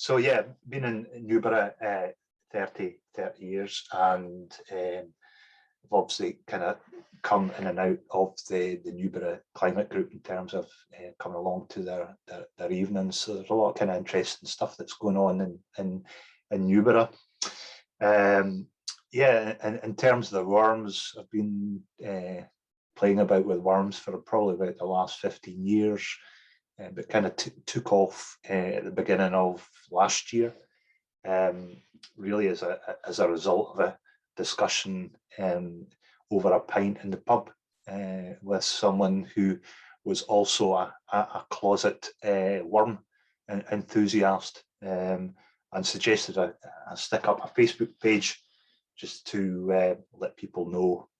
So yeah, been in Newburgh 30 years, and I've obviously kind of come in and out of the Newburgh Climate Group in terms of coming along to their evenings. So there's a lot of kind of interesting stuff that's going on in Newburgh. Yeah, and in terms of the worms, I've been playing about with worms for probably about the last 15 years, but kind of took off at the beginning of last year, really as a result of a discussion over a pint in the pub with someone who was also a closet worm enthusiast, and suggested I stick up a Facebook page just to let people know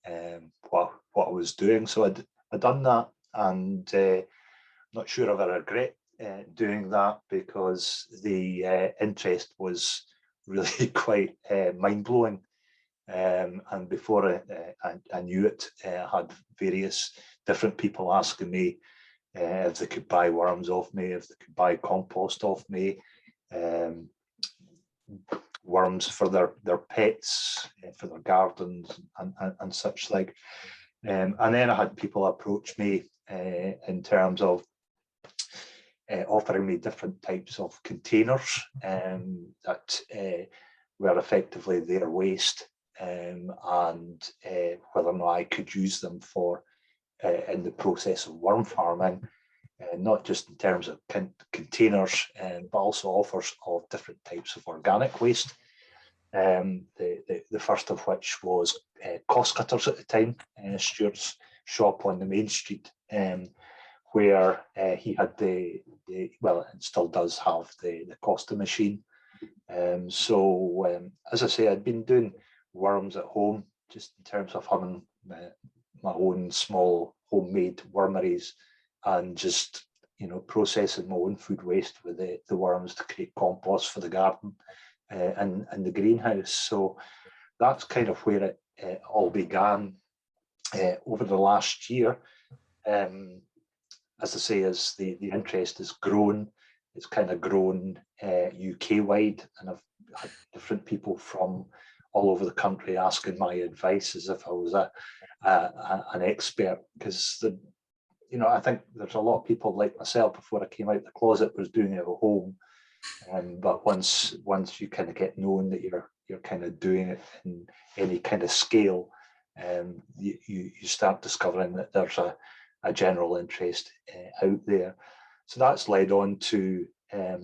what I was doing. So I'd done that, and I'm not sure if I regret doing that, because the interest was really quite mind-blowing. And before I knew it, I had various different people asking me if they could buy worms off me, if they could buy compost off me, worms for their pets, for their gardens and such like. And then I had people approach me in terms of offering me different types of containers that were effectively their waste, and whether or not I could use them for in the process of worm farming, not just in terms of containers, but also offers of different types of organic waste. The first of which was Cost Cutters at the time, Stuart's shop on the main street, where he had well, it still does have the Costa machine. So as I say, I'd been doing worms at home, just in terms of having my own small homemade wormeries, and just, you know, processing my own food waste with the worms to create compost for the garden and the greenhouse. So that's kind of where it all began over the last year. As I say, as the interest has grown, it's kind of grown UK wide, and I've had different people from all over the country asking my advice as if I was an expert, because you know, I think there's a lot of people like myself, before I came out the closet, was doing it at home, but once you kind of get known that you're kind of doing it in any kind of scale, you start discovering that there's a general interest out there. So that's led on to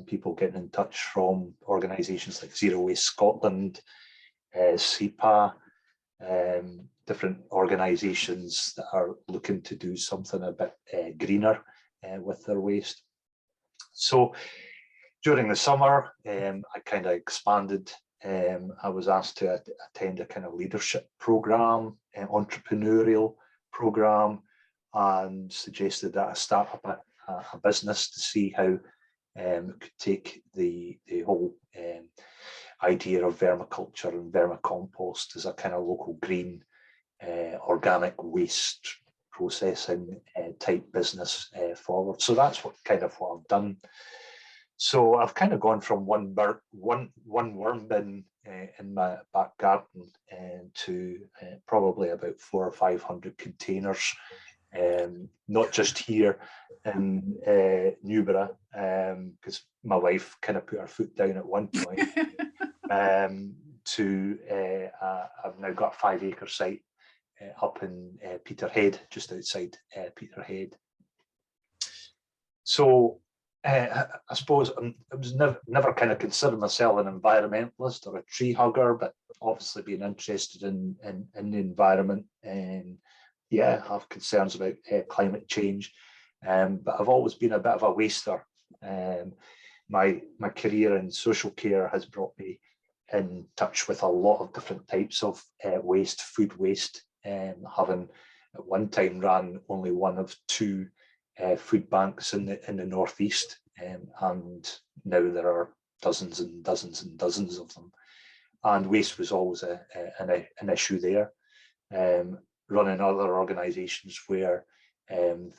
people getting in touch from organisations like Zero Waste Scotland, SEPA, different organisations that are looking to do something a bit greener with their waste. So during the summer, I kind of expanded. I was asked to attend a kind of leadership programme, entrepreneurial programme, and suggested that I start up a business to see how it could take the whole idea of vermiculture and vermicompost as a kind of local green organic waste processing type business forward. So that's what I've done. So I've kind of gone from one worm bin in my back garden to probably about 400 or 500 containers, not just here in Newburgh, because my wife kind of put her foot down at one point, to I've now got a 5-acre site up in Peterhead, just outside Peterhead. So I suppose I was never kind of considered myself an environmentalist or a tree hugger, but obviously being interested in the environment, and yeah, I have concerns about climate change, but I've always been a bit of a waster. My career in social care has brought me in touch with a lot of different types of waste, food waste, having at one time ran only one of 2 food banks in the northeast, and now there are dozens and dozens and dozens of them, and waste was always an issue there. Running other organisations where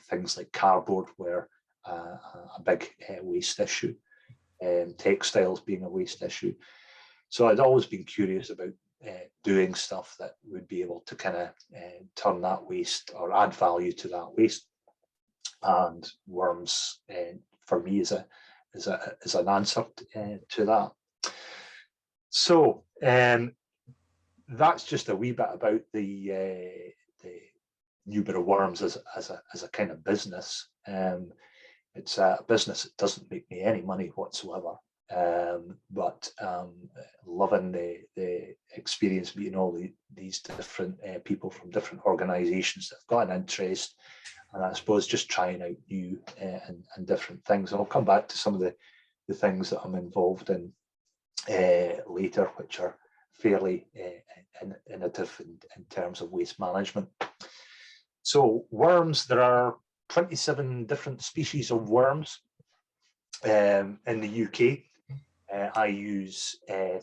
things like cardboard were a big waste issue. textiles being a waste issue. So I'd always been curious about doing stuff that would be able to kind of turn that waste or add value to that waste. And worms, for me, is an answer to that. So that's just a wee bit about the Newburgh Worms as a kind of business. It's a business that doesn't make me any money whatsoever, but loving the experience, meeting all these different people from different organisations that have got an interest, and I suppose just trying out new and different things. And I'll come back to some of the things that I'm involved in later, which are fairly innovative in terms of waste management. So worms, there are 27 different species of worms in the UK. I use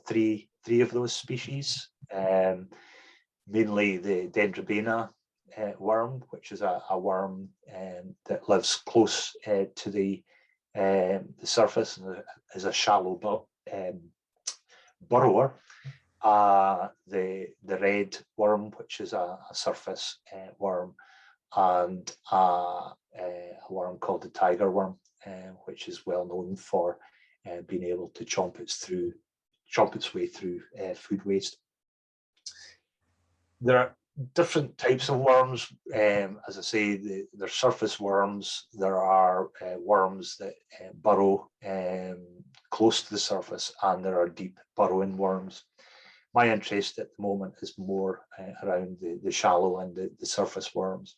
three of those species, mainly the Dendrobana worm, which is a worm that lives close to the surface and is a shallow burrower. The red worm, which is a surface worm, and a worm called the tiger worm, which is well known for being able to chomp its way through food waste. There are different types of worms. As I say, there are surface worms. There are worms that burrow close to the surface, and there are deep burrowing worms. My interest at the moment is more around the shallow and the surface worms,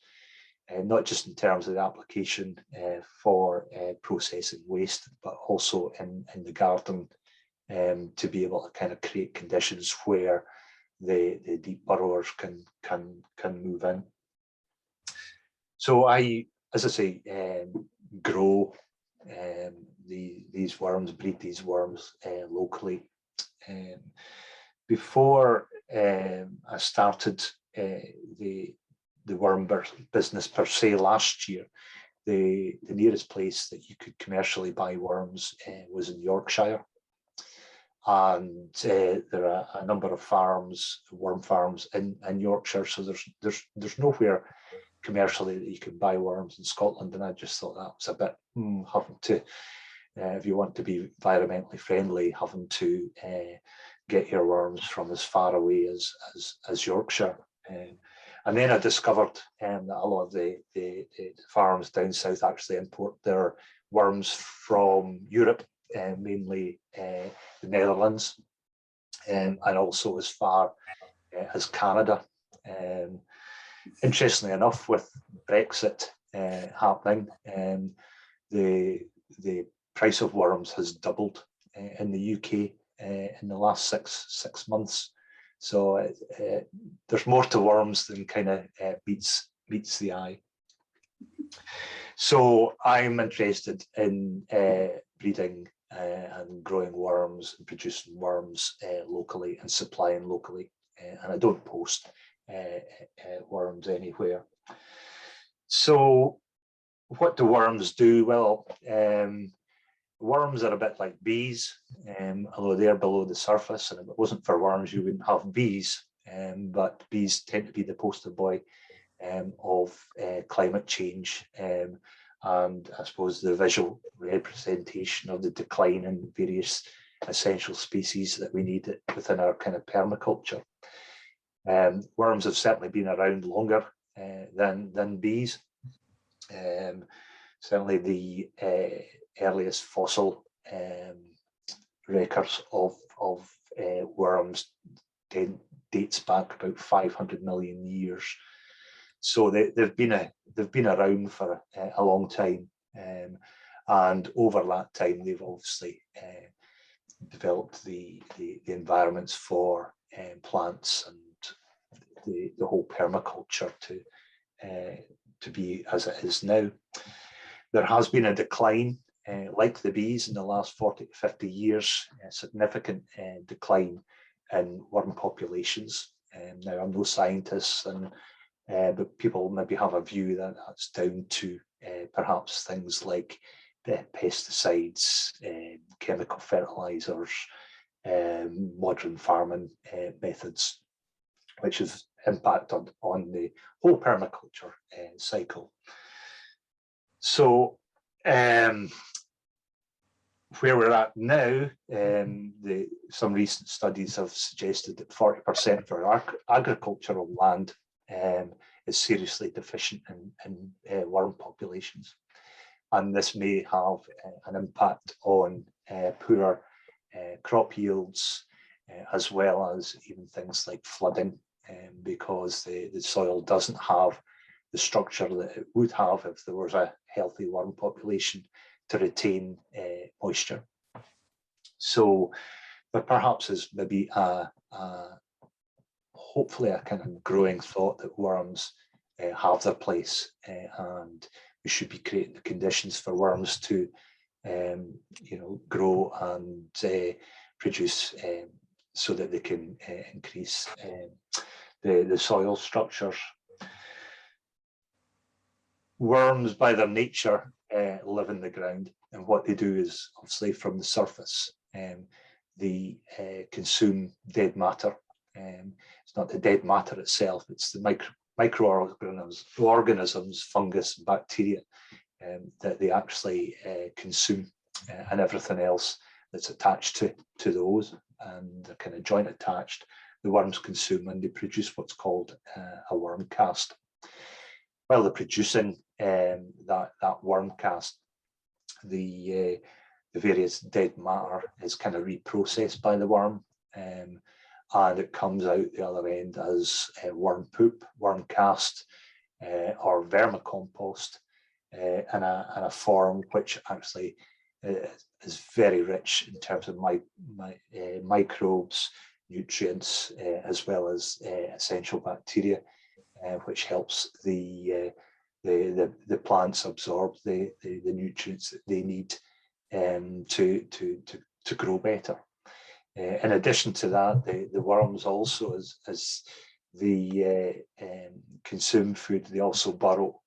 not just in terms of the application for processing waste, but also in the garden, to be able to kind of create conditions where the deep burrowers can move in. So as I say, grow these worms, breed these worms locally. Before I started the worm business per se last year, the nearest place that you could commercially buy worms was in Yorkshire. And there are a number of farms, worm farms in Yorkshire, so there's nowhere commercially that you can buy worms in Scotland. And I just thought that was a bit having to, if you want to be environmentally friendly, having to get your worms from as far away as Yorkshire. And then I discovered that a lot of the farms down south actually import their worms from Europe, mainly the Netherlands, and also as far as Canada. Interestingly enough, with Brexit happening, the price of worms has doubled in the UK in the last six months. So there's more to worms than kind of meets the eye. So I'm interested in breeding and growing worms and producing worms locally and supplying locally. And I don't post worms anywhere. So what do worms do? Well, worms are a bit like bees, although they're below the surface, and if it wasn't for worms, you wouldn't have bees. But bees tend to be the poster boy of climate change, and I suppose the visual representation of the decline in various essential species that we need within our kind of permaculture. Worms have certainly been around longer than bees. Certainly the earliest fossil records of worms dates back about 500 million years. So they've been around for a long time, and over that time they've obviously developed the environments for plants and the whole permaculture to be as it is now. There has been a decline, like the bees, in the last 40 to 50 years, a significant decline in worm populations. Now, I'm no scientist, but people maybe have a view that that's down to perhaps things like pesticides, chemical fertilizers, modern farming methods, which have impact on the whole permaculture cycle. So where we're at now, some recent studies have suggested that 40% of our agricultural land is seriously deficient in worm populations. And this may have an impact on poorer crop yields, as well as even things like flooding, because the soil doesn't have the structure that it would have if there was a healthy worm population to retain moisture. So there perhaps is maybe hopefully a kind of growing thought that worms have their place, and we should be creating the conditions for worms to grow and produce, so that they can increase the soil structures. Worms, by their nature, live in the ground, and what they do is, obviously, from the surface, they consume dead matter. It's not the dead matter itself; it's the microorganisms, fungus, bacteria that they actually consume, and everything else that's attached to those, and they're kind of joint attached. The worms consume, and they produce what's called a worm cast. While they're producing that worm cast, the various dead matter is kind of reprocessed by the worm, and it comes out the other end as worm poop, worm cast, or vermicompost, in a form which actually is very rich in terms of microbes, nutrients, as well as essential bacteria, which helps the plants absorb the nutrients that they need to grow better. In addition to that, the worms also, as they consume food, they also burrow,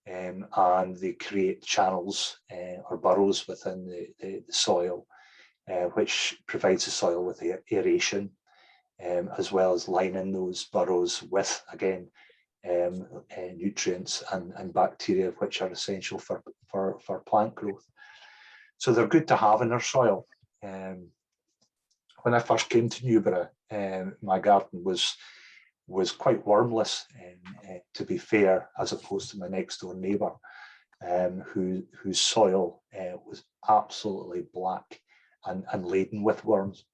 and they create channels or burrows within the soil, which provides the soil with aeration, as well as lining those burrows with, again, nutrients and bacteria, which are essential for plant growth. So they're good to have in our soil. When I first came to Newburgh, my garden was quite wormless, to be fair, as opposed to my next door neighbour, whose soil was absolutely black and laden with worms.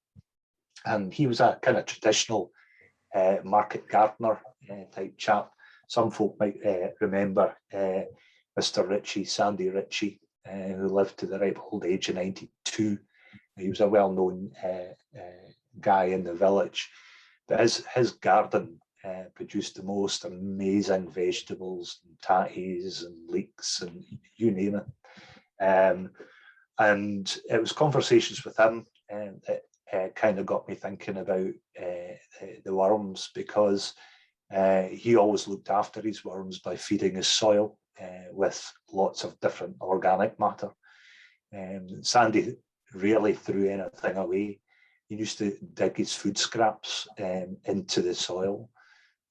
And he was a kind of traditional market gardener type chap. Some folk might remember Mr. Ritchie, Sandy Ritchie, who lived to the ripe old age of 92. He was a well-known guy in the village, but his garden produced the most amazing vegetables, and tatties and leeks, and you name it. And it was conversations with him that kind of got me thinking about the worms, because he always looked after his worms by feeding his soil with lots of different organic matter. Sandy rarely threw anything away. He used to dig his food scraps into the soil.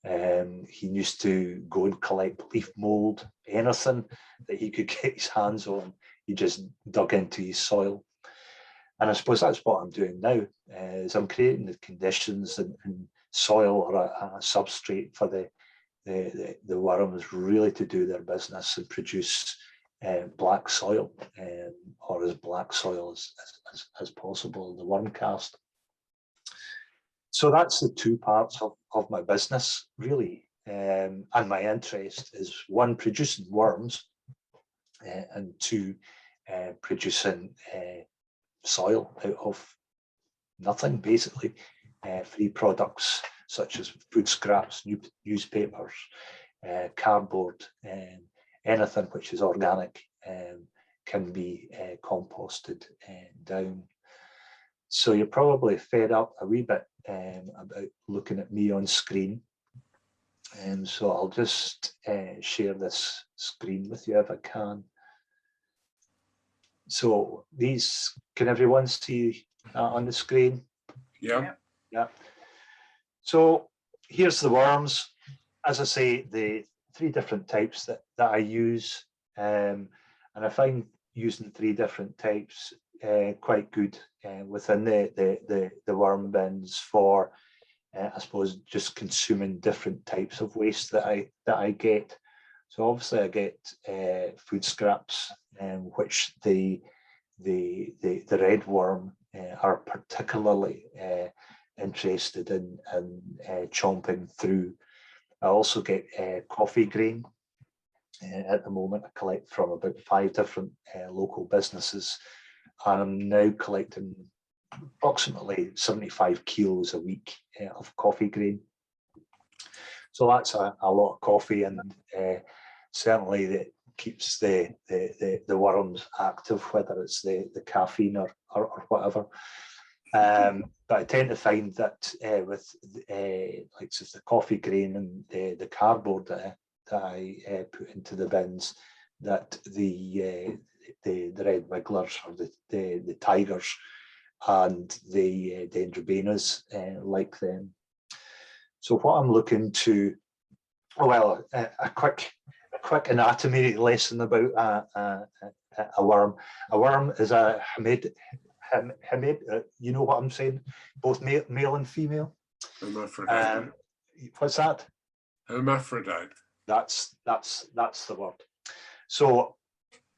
He used to go and collect leaf mold, anything that he could get his hands on, he just dug into his soil. And I suppose that's what I'm doing now, is I'm creating the conditions and soil or a substrate for the worms really to do their business and produce black soil, or as black soil as possible, the worm cast. So that's the two parts of my business, really. And my interest is, one, producing worms, and two, producing soil out of nothing, basically. Free products such as food scraps, newspapers, cardboard, anything which is organic can be composted down. So you're probably fed up a wee bit about looking at me on screen. So I'll just share this screen with you if I can. So these, can everyone see on the screen? Yeah. Yeah. So here's the worms. As I say, the 3 different types that I use, and I find using 3 different types quite good within the worm bins for, I suppose, just consuming different types of waste that I get. So obviously I get food scraps, which the red worm are particularly interested in chomping through. I also get coffee grain. At the moment, I collect from about 5 different local businesses, and I'm now collecting approximately 75 kilos a week of coffee grain. So that's a lot of coffee, and certainly that keeps the worms active, whether it's the caffeine or whatever. But I tend to find that with like the coffee grain and the cardboard that I put into the bins, that the red wigglers or the tigers and the dendrobanas like them. So what I'm looking to, well, a quick anatomy lesson about a worm. A worm is a hamid, you know what I'm saying? Both male and female. Hermaphrodite. What's that? Hermaphrodite. That's the word. So,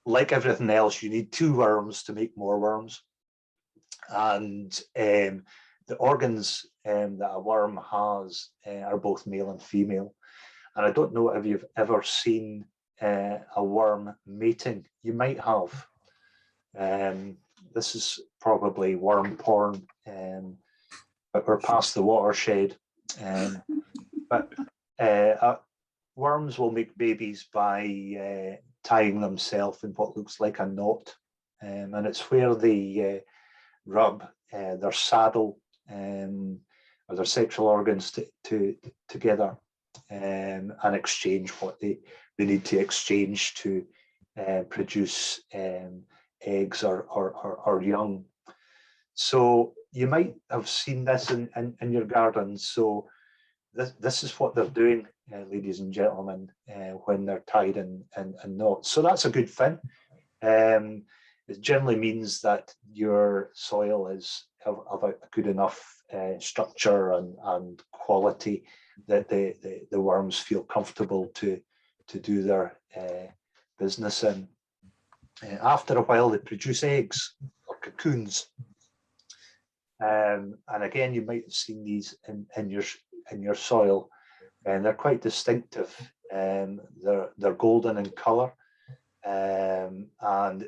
like everything else, you need 2 worms to make more worms, and the organs that a worm has are both male and female. And I don't know if you've ever seen a worm mating. You might have. This is probably worm porn, but we're past the watershed. But worms will make babies by tying themselves in what looks like a knot, and it's where they rub their saddle or their sexual organs together and exchange what they need to exchange to produce eggs or young. So you might have seen this in your garden. So this is what they're doing, ladies and gentlemen, when they're tied in knots. So that's a good thing. It generally means that your soil is of a good enough structure and quality that the worms feel comfortable to do their business in. After a while, they produce eggs or cocoons, and again, you might have seen these in your soil, and they're quite distinctive. They're golden in colour, and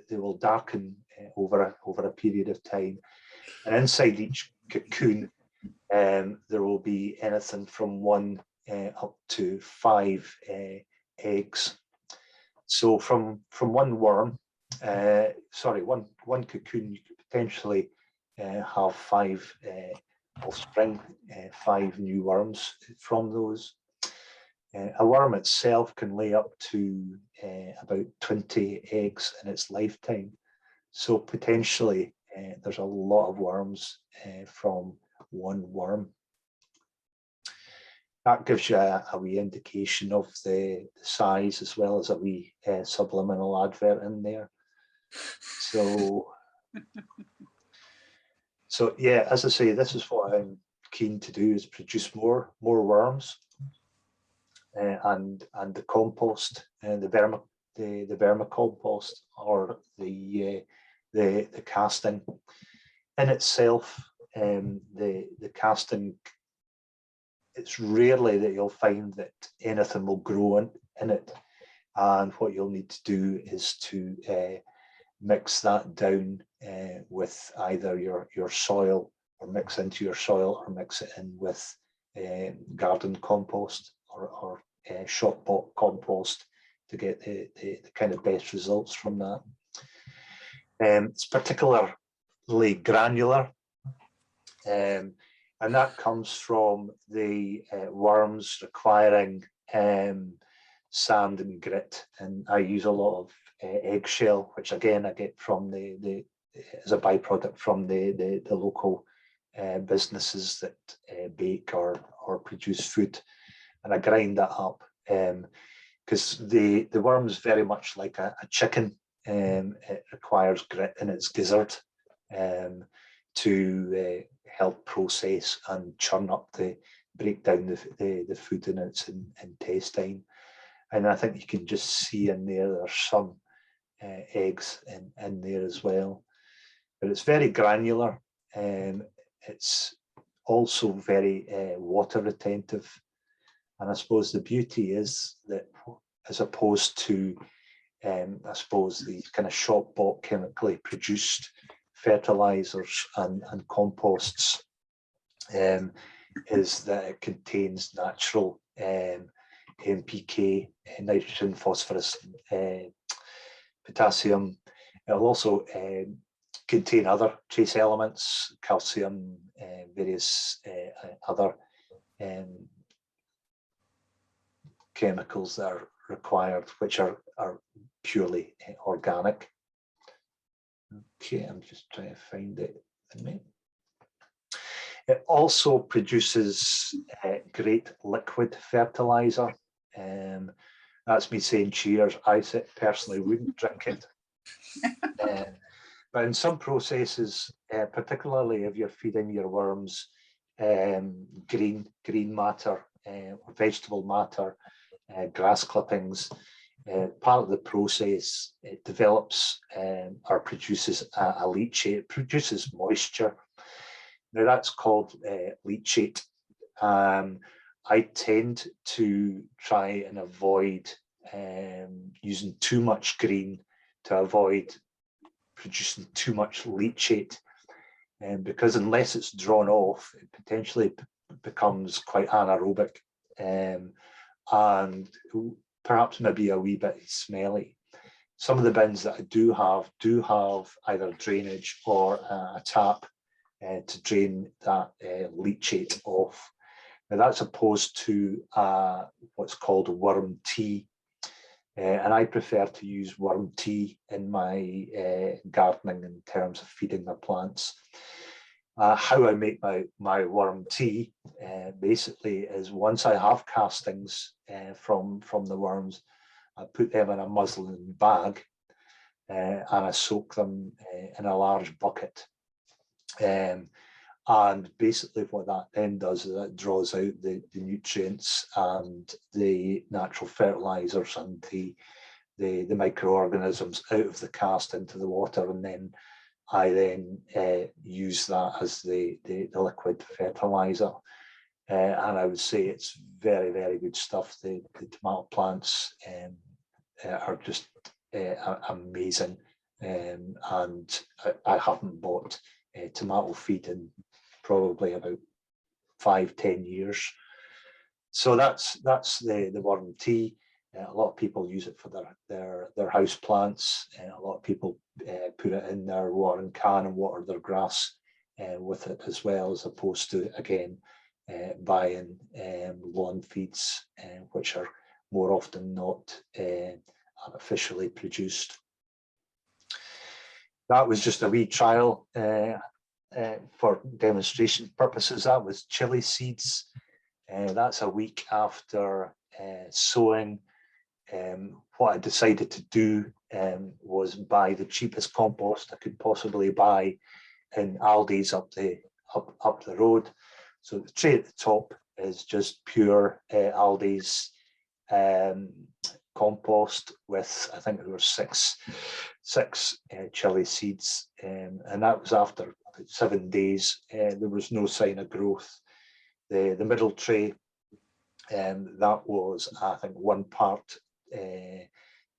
they will darken over a period of time. And inside each cocoon, there will be anything from 1 up to 5 eggs. So from one worm, one cocoon, you could potentially have 5 offspring, 5 new worms from those. A worm itself can lay up to about 20 eggs in its lifetime. So potentially there's a lot of worms from one worm. That gives you a wee indication of the size, as well as a wee subliminal advert in there. So yeah, as I say, this is what I'm keen to do, is produce more worms, and the compost, and the vermicompost, or the casting in itself. The casting, it's rarely that you'll find that anything will grow in it, and what you'll need to do is to mix that down with either your soil, or mix into your soil, or mix it in with garden compost or shop bought compost to get the kind of best results from that. It's particularly granular, and that comes from the worms requiring sand and grit, and I use a lot of eggshell, which again I get from the as a byproduct from the local businesses that bake or produce food, and I grind that up because the worm's very much like a chicken. It requires grit in its gizzard to help process and churn up break down the food in its intestine. And I think you can just see in there's some eggs in there as well. But it's very granular. It's also very water retentive. And I suppose the beauty is that, as opposed to, I suppose, these kind of shop bought chemically produced fertilizers and composts, is that it contains natural NPK, nitrogen, phosphorus, potassium. It'll also contain other trace elements, calcium, various other chemicals that are required, which are purely organic. Okay, I'm just trying to find it. It also produces great liquid fertilizer. That's me saying cheers. I personally wouldn't drink it. But in some processes, particularly if you're feeding your worms green matter, vegetable matter, grass clippings, part of the process, it develops or produces a leachate. It produces moisture. Now that's called leachate. I tend to try and avoid using too much green to avoid producing too much leachate, because unless it's drawn off, it potentially becomes quite anaerobic and perhaps maybe a wee bit smelly. Some of the bins that I do have either drainage or a tap to drain that leachate off. Now that's opposed to what's called worm tea. And I prefer to use worm tea in my gardening in terms of feeding my plants. How I make my worm tea basically is, once I have castings from the worms, I put them in a muslin bag and I soak them in a large bucket. And basically what that then does is it draws out the nutrients and the natural fertilizers and the microorganisms out of the cast into the water, and then I use that as the liquid fertilizer. And I would say it's very, very good stuff. The tomato plants are just amazing. And I haven't bought tomato feed in probably about 5-10 years. So that's the worm tea. A lot of people use it for their house plants. A lot of people put it in their watering can and water their grass with it as well, as opposed to, again, buying lawn feeds, which are more often not artificially produced. That was just a wee trial for demonstration purposes. That was chili seeds. That's a week after sowing. What I decided to do was buy the cheapest compost I could possibly buy in Aldi's up the road. So the tray at the top is just pure Aldi's compost with, I think there were six chili seeds, and that was after about 7 days. There was no sign of growth. The middle tray, that was, I think, 1 part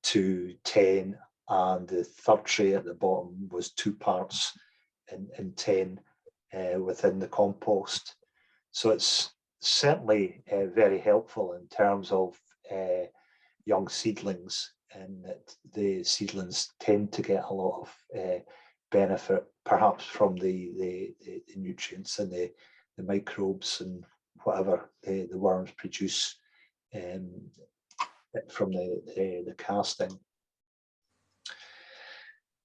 to 10, and the third tray at the bottom was 2 parts in 10 within the compost. So it's certainly very helpful in terms of young seedlings, and that the seedlings tend to get a lot of benefit, perhaps from the nutrients and the microbes and whatever the worms produce from the casting.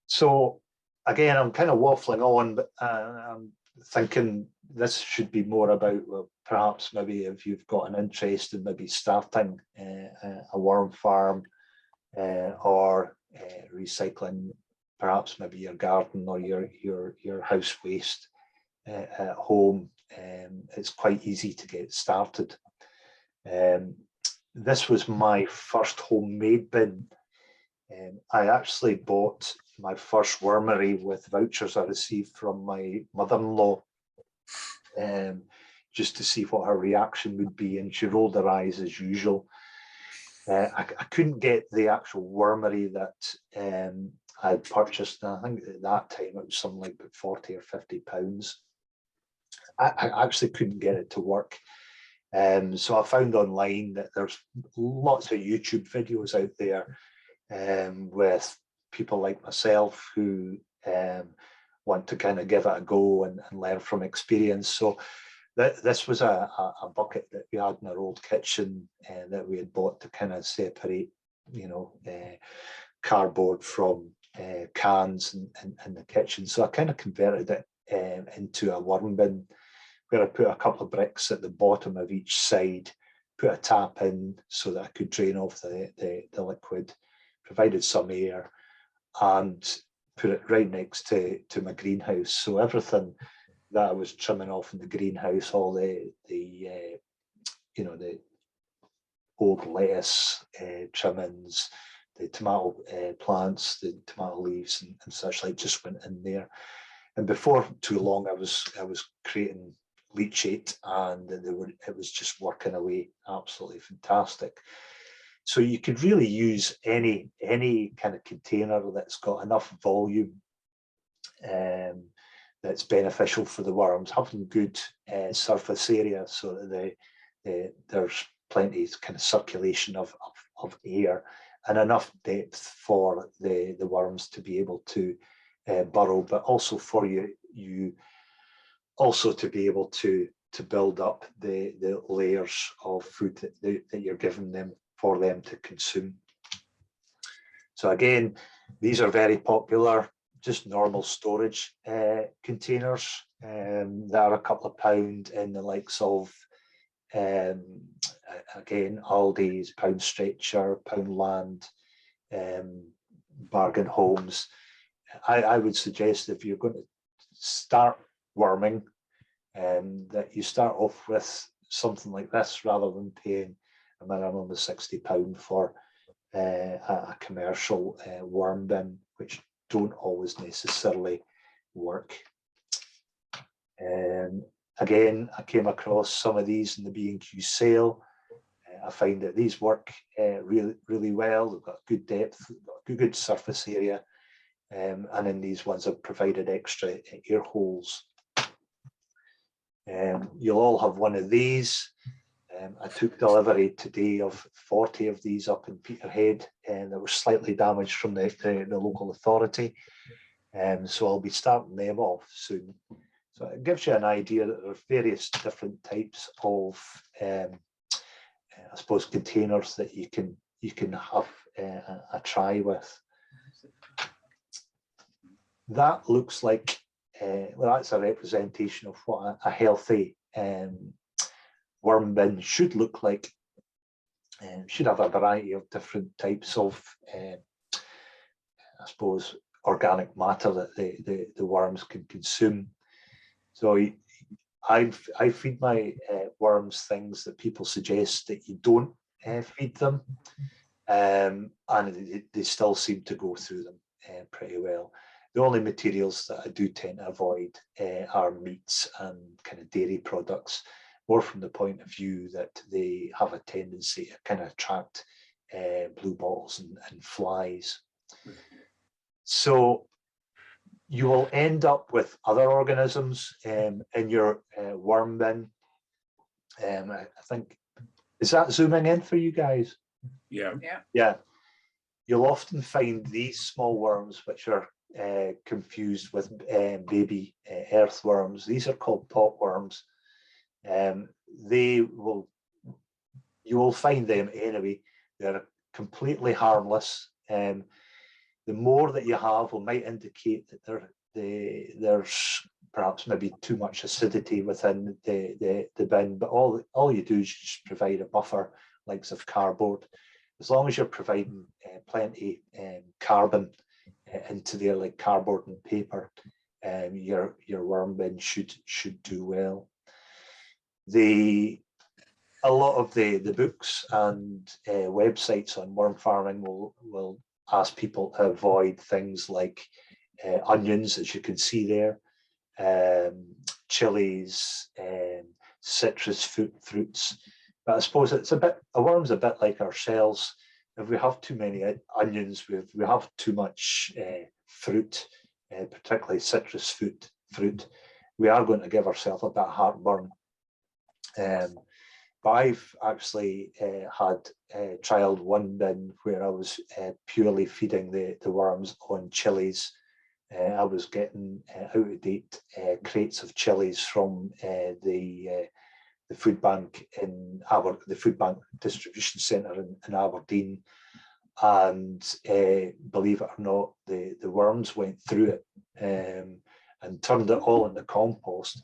So again, I'm kind of waffling on, but I'm thinking this should be more about, well, perhaps maybe if you've got an interest in maybe starting a worm farm or recycling perhaps maybe your garden or your house waste at home. It's quite easy to get started. This was my first homemade bin. I actually bought my first wormery with vouchers I received from my mother-in-law, just to see what her reaction would be, and she rolled her eyes as usual. I couldn't get the actual wormery that I had purchased, and I think at that time it was something like 40 or 50 pounds. I actually couldn't get it to work. So I found online that there's lots of YouTube videos out there with people like myself who want to kind of give it a go and learn from experience. So this was a bucket that we had in our old kitchen that we had bought to kind of separate, cardboard from cans in the kitchen. So I kind of converted it into a worm bin, where I put a couple of bricks at the bottom of each side, put a tap in so that I could drain off the liquid, provided some air, and put it right next to my greenhouse. So everything that I was trimming off in the greenhouse, all the old lettuce trimmings, the tomato plants, the tomato leaves and such like, just went in there. And before too long, I was creating leachate, and it was just working away absolutely fantastic. So you could really use any kind of container that's got enough volume that's beneficial for the worms, having good surface area so that there's plenty of kind of circulation of air and enough depth for the worms to be able to burrow, but also for you also to be able to build up the layers of food that you're giving them for them to consume. So again, these are very popular, just normal storage containers that are a couple of pound in the likes of, again, Aldi's, Pound Stretcher, Poundland, Bargain Homes. I would suggest if you're going to start worming, that you start off with something like this rather than paying a minimum of £60 for a commercial worm bin, which don't always necessarily work. Again, I came across some of these in the B&Q sale. I find that these work really well. They've got good depth, got good surface area, and in these ones I've provided extra air holes. You'll all have one of these. I took delivery today of 40 of these up in Peterhead, and that were slightly damaged from the local authority. So I'll be starting them off soon. So it gives you an idea that there are various different types of, I suppose, containers that you can have a try with. That looks like, well, that's a representation of what a healthy worm bin should look like. Should have a variety of different types of, I suppose, organic matter that the worms can consume. So I feed my worms things that people suggest that you don't feed them, and they still seem to go through them pretty well. The only materials that I do tend to avoid are meats and kind of dairy products, more from the point of view that they have a tendency to kind of attract blue bottles and flies. So you will end up with other organisms in your worm bin. I think, is that zooming in for you guys? Yeah. Yeah. You'll often find these small worms, which are confused with baby earthworms. These are called potworms. You will find them anyway. They're completely harmless. the more that you have might indicate that there's perhaps maybe too much acidity within the bin, but all you do is just provide a buffer, likes of cardboard. As long as you're providing plenty carbon into there, like cardboard and paper, your worm bin should do well. A lot of the books and websites on worm farming will ask people to avoid things like onions, as you can see there, chilies, citrus fruits. But I suppose a worm's a bit like ourselves. If we have too many onions, we have too much fruit, particularly citrus fruit, we are going to give ourselves a bit of heartburn. But I've actually had trialled one bin where I was purely feeding the worms on chilies. I was getting out-of-date crates of chilies from the food bank the food bank distribution centre in Aberdeen, and believe it or not, the worms went through it and turned it all into compost.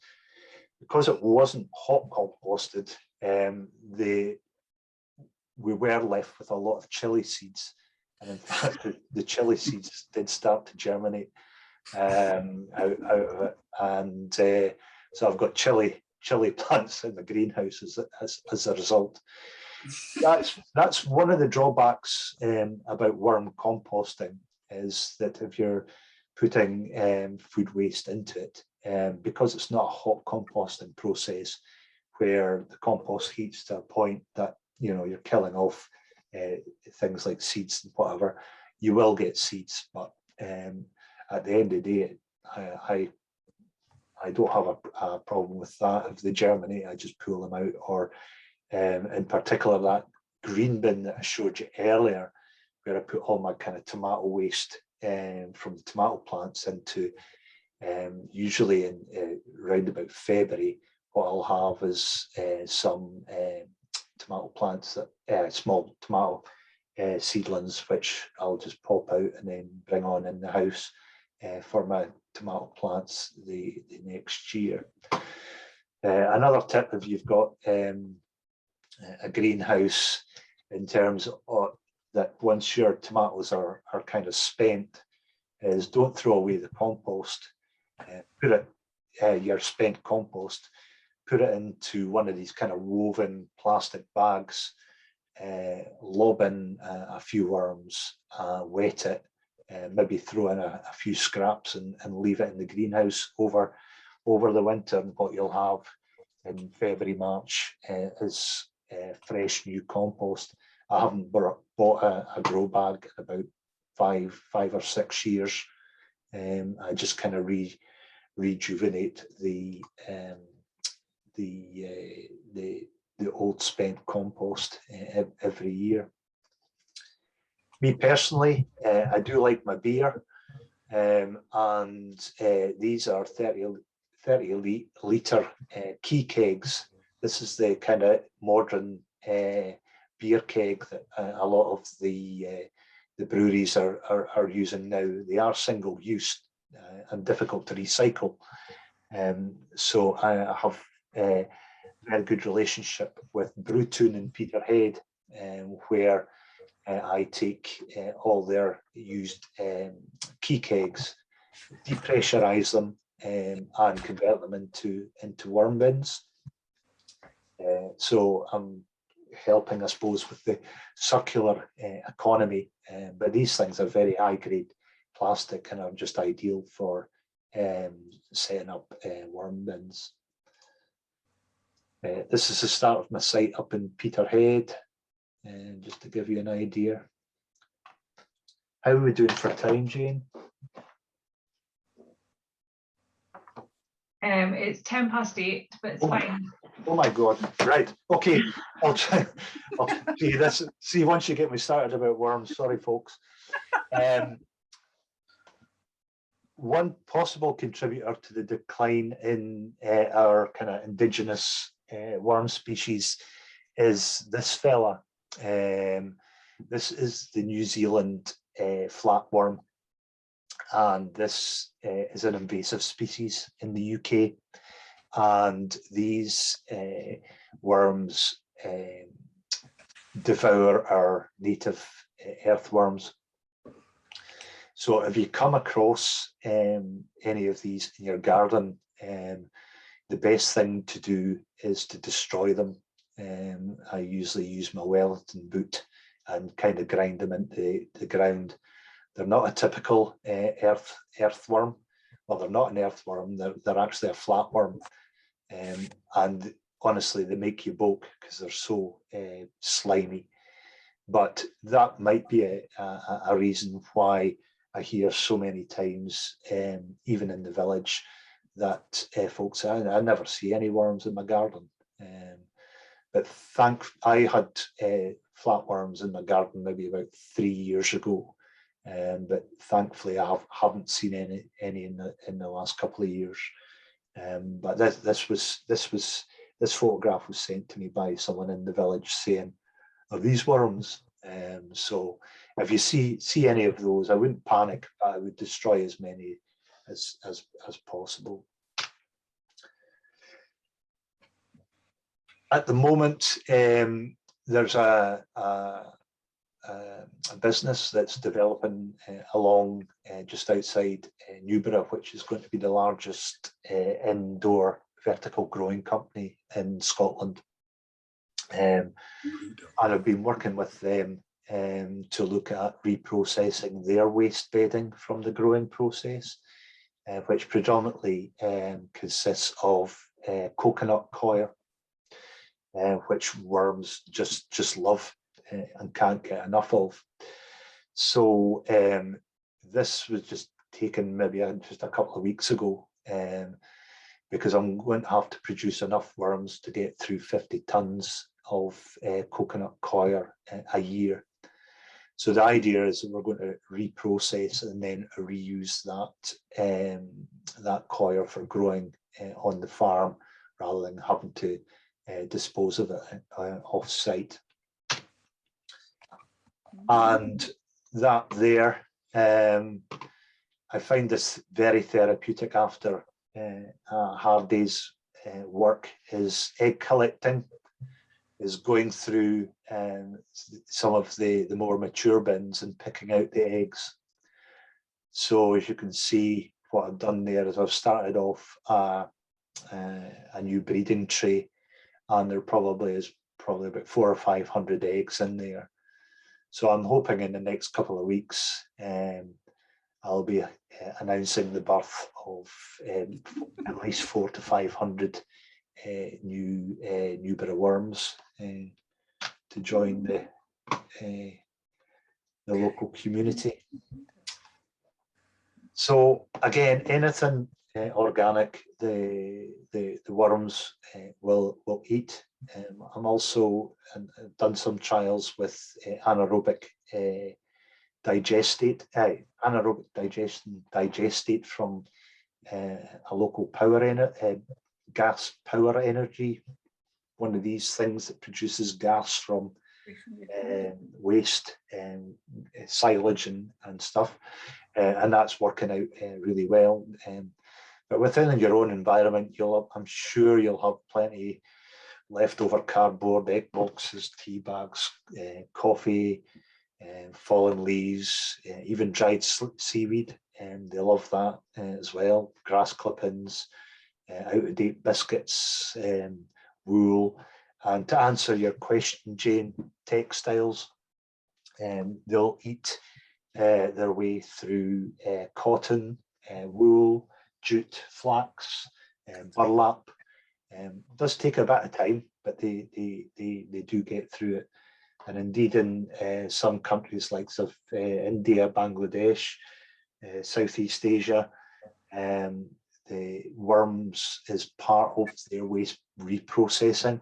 Because it wasn't hot composted, we were left with a lot of chili seeds, and in fact the chili seeds did start to germinate out of it, and so I've got chili plants in the greenhouse as a result. That's one of the drawbacks about worm composting, is that if you're putting food waste into it, because it's not a hot composting process where the compost heats to a point that you're killing off things like seeds and whatever, you will get seeds, but at the end of the day, I don't have a problem with that. If they germinate, I just pull them out. Or in particular, that green bin that I showed you earlier, where I put all my kind of tomato waste from the tomato plants into, usually in around about February, what I'll have is some tomato plants, that small tomato seedlings, which I'll just pop out and then bring on in the house for my tomato plants the next year. Another tip, if you've got a greenhouse, in terms of that, once your tomatoes are kind of spent, is don't throw away the compost. Put it, your spent compost, put it into one of these kind of woven plastic bags, lob in a few worms, wet it, maybe throw in a few scraps and leave it in the greenhouse over the winter. And what you'll have in February, March is fresh new compost. I haven't bought a grow bag in about five or 6 years. I just kind of rejuvenate the old spent compost every year. Me personally, I do like my beer, and these are 30 litre key kegs. This is the kind of modern beer keg that a lot of the breweries are using now. They are single use and difficult to recycle. So I have a very good relationship with Brewtown in Peterhead, where I take all their used key kegs, depressurize them, and convert them into worm bins. So I'm helping, I suppose, with the circular economy. But these things are very high grade plastic and are just ideal for setting up worm bins. This is the start of my site up in Peterhead, just to give you an idea. How are we doing for time, Jane? It's 8:10, but it's fine. Oh my God! Right. Okay. I'll try. See, once you get me started about worms, sorry, folks. One possible contributor to the decline in our kind of indigenous worm species is this fella. This is the New Zealand flatworm. and this is an invasive species in the UK. And these worms devour our native earthworms. So if you come across any of these in your garden, the best thing to do is to destroy them. I usually use my Wellington boot and kind of grind them into the ground. They're not a typical earthworm. Well, they're not an earthworm, they're actually a flatworm. And honestly, they make you balk because they're so slimy. But that might be a reason why I hear so many times, even in the village, that folks say, I never see any worms in my garden. But I had flatworms in my garden maybe about 3 years ago, but thankfully I haven't seen any in the last couple of years. But this photograph was sent to me by someone in the village saying, "Are these worms?" So if you see any of those, I wouldn't panic, but I would destroy as many as possible. At the moment, there's a business that's developing along just outside Newburgh, which is going to be the largest indoor vertical growing company in Scotland. And I've been working with them to look at reprocessing their waste bedding from the growing process, which predominantly consists of coconut coir, which worms just love and can't get enough of. So this was just taken maybe just a couple of weeks ago, because I'm going to have to produce enough worms to get through 50 tonnes of coconut coir a year. So the idea is that we're going to reprocess and then reuse that coir for growing on the farm, rather than having to dispose of it off-site. And that there, I find this very therapeutic after a hard day's work, is egg collecting, is going through some of the more mature bins and picking out the eggs. So as you can see, what I've done there is I've started off a new breeding tray, and there probably about 400 or 500 eggs in there. So I'm hoping in the next couple of weeks I'll be announcing the birth of at least 400 to 500 new Newburgh worms to join the local community. So again, anything organic, the worms will eat. I'm also done some trials with anaerobic digestate from a local gas power energy, one of these things that produces gas from waste and silage and stuff, and that's working out really well. But within your own environment, I'm sure you'll have plenty leftover cardboard, egg boxes, tea bags, coffee, fallen leaves, even dried seaweed, and they love that as well. Grass clippings, out-of-date biscuits, wool. And to answer your question, Jane, textiles, they'll eat their way through cotton, wool, jute, flax, burlap. It does take a bit of time, but they do get through it. And indeed, in some countries like India, Bangladesh, Southeast Asia, the worms is part of their waste reprocessing,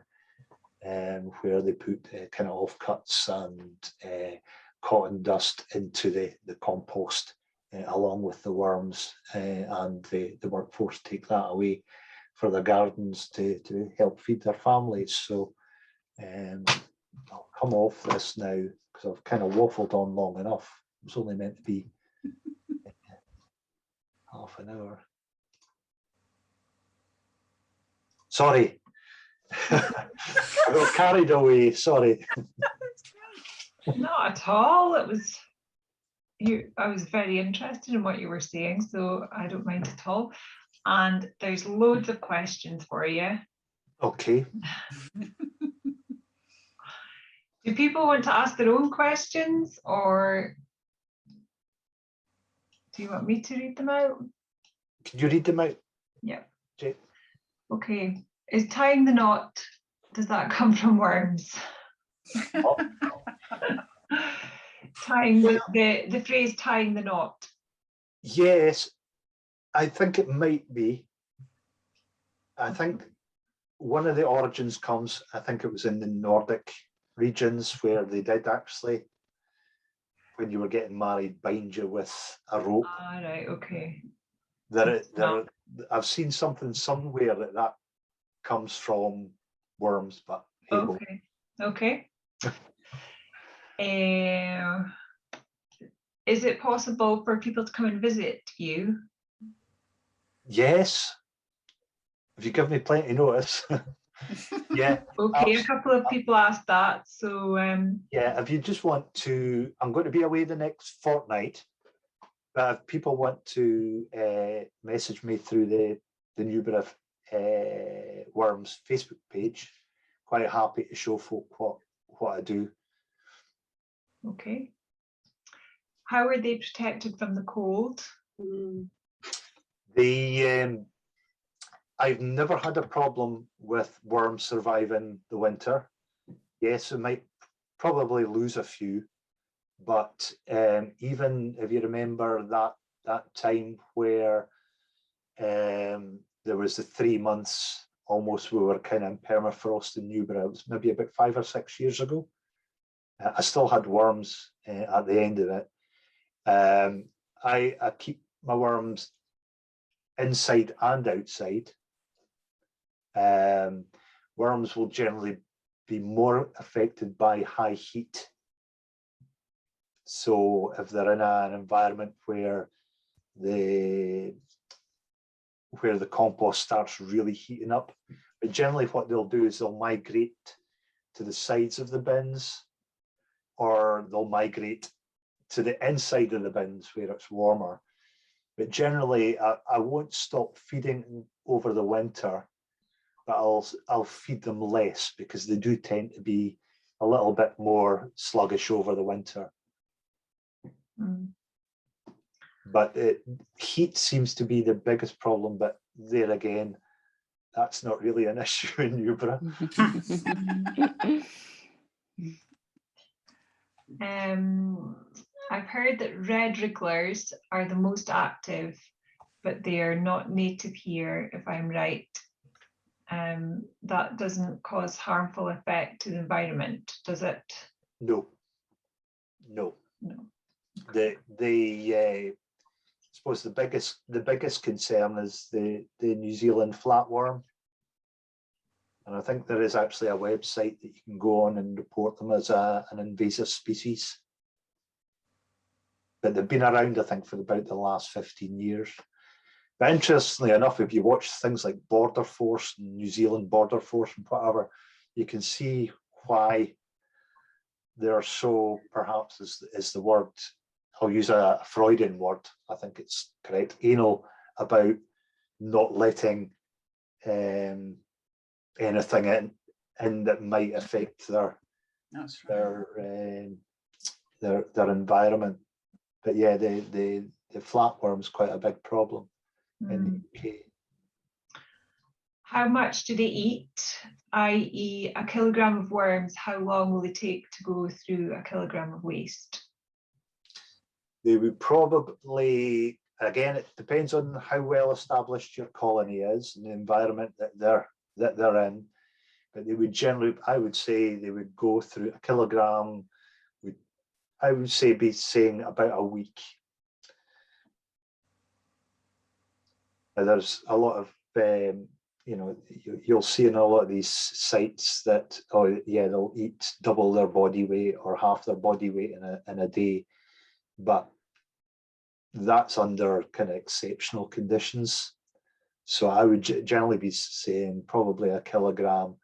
where they put kind of offcuts and cotton dust into the compost along with the worms, and the workforce take that away for their gardens to help feed their families. So I'll come off this now because I've kind of waffled on long enough. It's only meant to be half an hour. Sorry. I got carried away, sorry. Not at all. It was I was very interested in what you were saying, so I don't mind at all. And there's loads of questions for you. Okay. Do people want to ask their own questions, or do you want me to read them out? Can you read them out? Yeah. Jake? Okay. Is tying the knot, does that come from worms? Oh. Tying the phrase tying the knot. Yes, I think it might be. I think one of the origins comes, I think it was in the Nordic regions where they did actually, when you were getting married, bind you with a rope. Ah, right, okay. I've seen something somewhere that comes from worms, but hey ho. Okay. Is it possible for people to come and visit you? Yes, if you give me plenty of notice. Yeah. Okay, a couple of people asked that, so yeah, if you just want to, I'm going to be away the next fortnight, but if people want to message me through the Newburgh Worms Facebook page, quite happy to show folk what I do. okay. How are they protected from the cold? I've never had a problem with worms surviving the winter. Yes, we might probably lose a few, but even if you remember that time where there was the 3 months almost we were kind of in permafrost in Newburgh, it was maybe about 5 or 6 years ago. I still had worms at the end of it. I keep my worms inside and outside. Worms will generally be more affected by high heat. So if they're in an environment where the compost starts really heating up, but generally what they'll do is they'll migrate to the sides of the bins, or they'll migrate to the inside of the bins where it's warmer. But generally, I won't stop feeding over the winter, but I'll feed them less because they do tend to be a little bit more sluggish over the winter. But heat seems to be the biggest problem, but there again, that's not really an issue in Newburgh. I've heard that red wrigglers are the most active, but they are not native here, if I'm right. That doesn't cause harmful effect to the environment, does it? No. I suppose the biggest concern is the New Zealand flatworm. And I think there is actually a website that you can go on and report them as an invasive species. But they've been around, I think, for about the last 15 years. But interestingly enough, if you watch things like Border Force and New Zealand Border Force and whatever, you can see why they're so, perhaps is the word, I'll use a Freudian word, I think it's correct, anal about not letting anything in that might affect their environment. But yeah, the flatworm's quite a big problem in the UK. How much do they eat? i.e. a kilogram of worms, how long will they take to go through a kilogram of waste? They would probably, again, it depends on how well established your colony is and the environment that they're in. But they would generally, I would say, they would go through a kilogram. I would say be saying about a week. Now, there's a lot of, you'll see in a lot of these sites that, oh yeah, they'll eat double their body weight or half their body weight in a day. But that's under kind of exceptional conditions. So I would generally be saying probably a kilogram,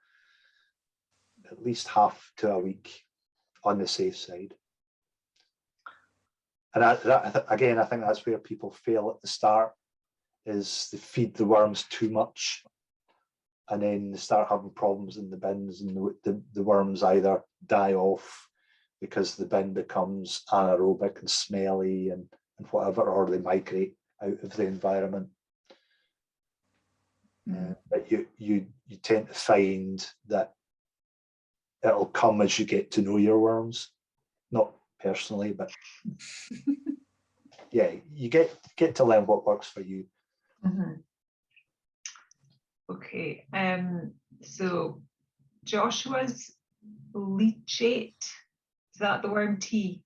at least half to a week on the safe side. And again, I think that's where people fail at the start, is they feed the worms too much, and then they start having problems in the bins, and the worms either die off because the bin becomes anaerobic and smelly and whatever, or they migrate out of the environment. But you tend to find that it'll come as you get to know your worms. Not personally, but yeah, you get to learn what works for you. Okay, so Joshua's leachate, is that the worm tea?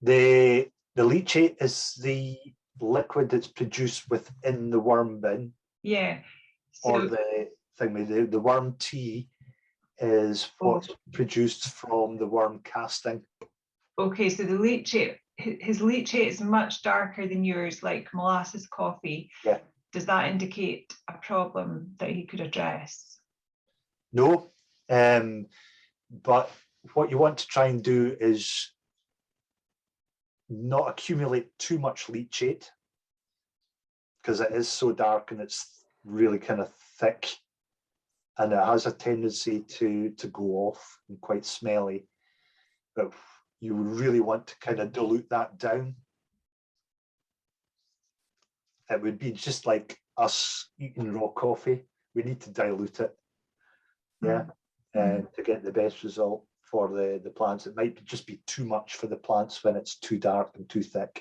The leachate is the liquid that's produced within the worm bin. Yeah. So, or the thing, the worm tea is what's produced from the worm casting. Okay, so the leachate, his leachate is much darker than yours, like molasses coffee. Yeah. Does that indicate a problem that he could address? No, but what you want to try and do is not accumulate too much leachate, because it is so dark and it's really kind of thick, and it has a tendency to go off and quite smelly. But you really want to kind of dilute that down. It would be just like us eating raw coffee. We need to dilute it, to get the best result for the plants. It might just be too much for the plants when it's too dark and too thick.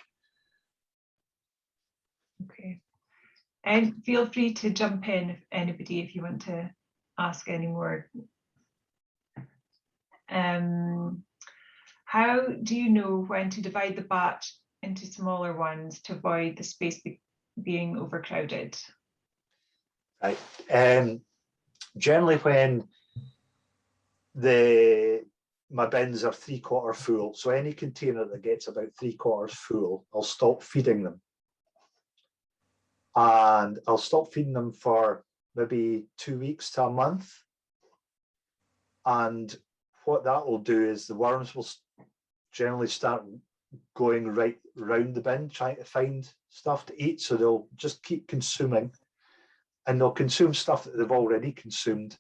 Okay. And feel free to jump in, if you want to ask any more. How do you know when to divide the batch into smaller ones to avoid the space being overcrowded? Right. Generally, when my bins are 3/4 full, so any container that gets about 3/4 full, I'll stop feeding them. And I'll stop feeding them for maybe 2 weeks to a month. And what that will do is the worms will generally start going right round the bin, trying to find stuff to eat. So they'll just keep consuming, and they'll consume stuff that they've already consumed.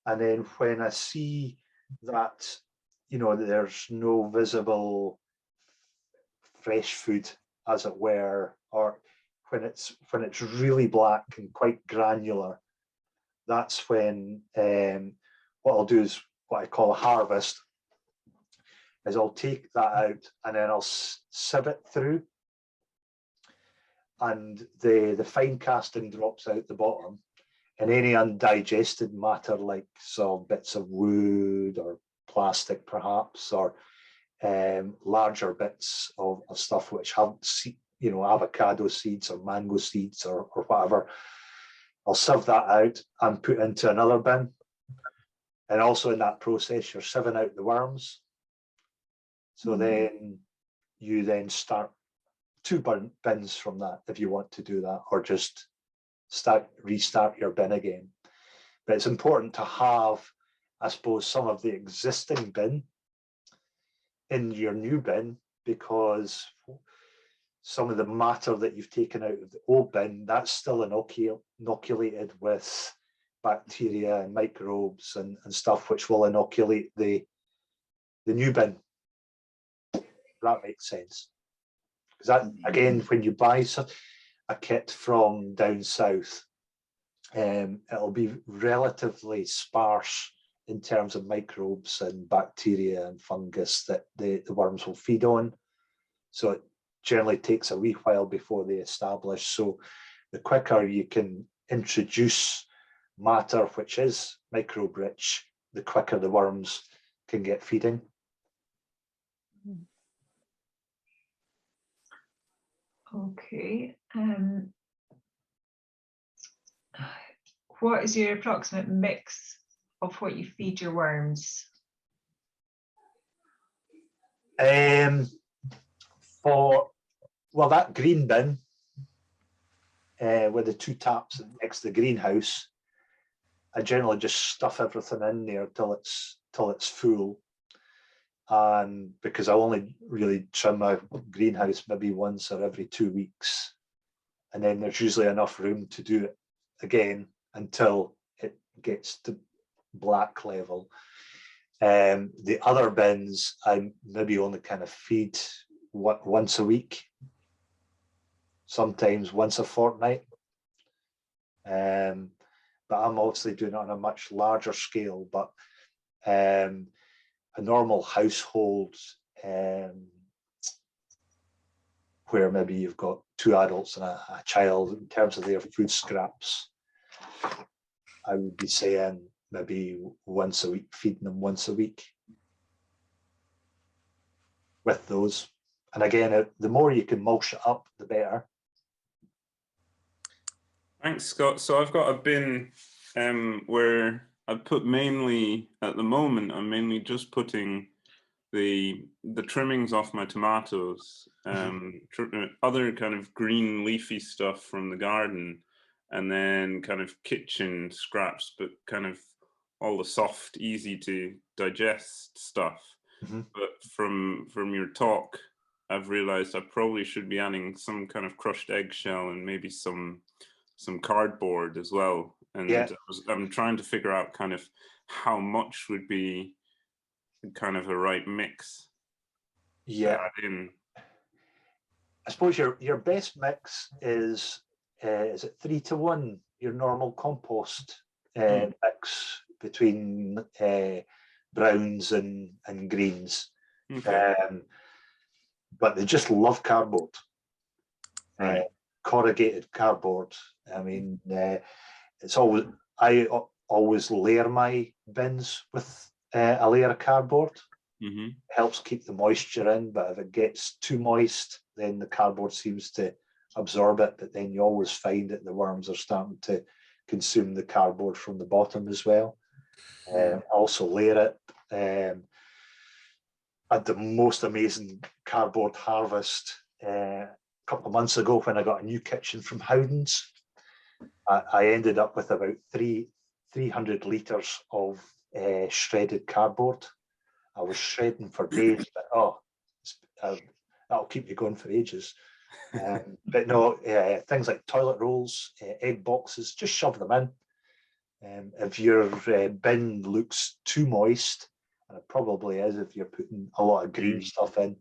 And then when I see that, there's no visible fresh food, as it were, or when it's really black and quite granular, that's when what I'll do is what I call a harvest, is I'll take that out and then I'll sieve it through, and the fine casting drops out the bottom, and any undigested matter, like some bits of wood or plastic perhaps, or larger bits of stuff which haven't avocado seeds or mango seeds or whatever, I'll sieve that out and put into another bin. And also in that process, you're sieving out the worms. So then you start 2 bins from that if you want to do that, or just restart your bin again. But it's important to have, I suppose, some of the existing bin in your new bin, because some of the matter that you've taken out of the old bin, that's still inoculated with bacteria and microbes and stuff which will inoculate the new bin. That makes sense. Because that, again, when you buy a kit from down south, it'll be relatively sparse in terms of microbes and bacteria and fungus that the worms will feed on. So it generally takes a wee while before they establish. So the quicker you can introduce matter which is microbe rich, the quicker the worms can get feeding. Okay. What is your approximate mix of what you feed your worms? For Well, that green bin with the 2 taps next to the greenhouse, I generally just stuff everything in there till it's full. And because I only really trim my greenhouse maybe once or every 2 weeks, and then there's usually enough room to do it again until it gets to black level. The other bins I maybe only kind of feed once a week, sometimes once a fortnight. But I'm obviously doing it on a much larger scale. But a normal household where maybe you've got 2 adults and a child, in terms of their food scraps, I would be saying maybe once a week, feeding them once a week with those. And again, the more you can mulch it up, the better. Thanks, Scott. So I've got a bin where I put mainly, at the moment, I'm mainly just putting the trimmings off my tomatoes, other kind of green leafy stuff from the garden, and then kind of kitchen scraps, but kind of all the soft, easy to digest stuff. But from your talk, I've realized I probably should be adding some kind of crushed eggshell and maybe some cardboard as well. And yeah. I'm trying to figure out kind of how much would be kind of a right mix. Yeah. To add in. I suppose your best mix is it 3-to-1, your normal compost mix between browns and greens. Okay. But they just love cardboard. Right. Corrugated cardboard. I mean, it's always, I always layer my bins with a layer of cardboard. Mm-hmm. Helps keep the moisture in, but if it gets too moist, then the cardboard seems to absorb it. But then you always find that the worms are starting to consume the cardboard from the bottom as well. Also layer it. I had the most amazing cardboard harvest a couple of months ago when I got a new kitchen from Howden's. I ended up with about 300 litres of shredded cardboard. I was shredding for days, but that'll keep you going for ages. But no, things like toilet rolls, egg boxes, just shove them in. If your bin looks too moist, and it probably is if you're putting a lot of green stuff in,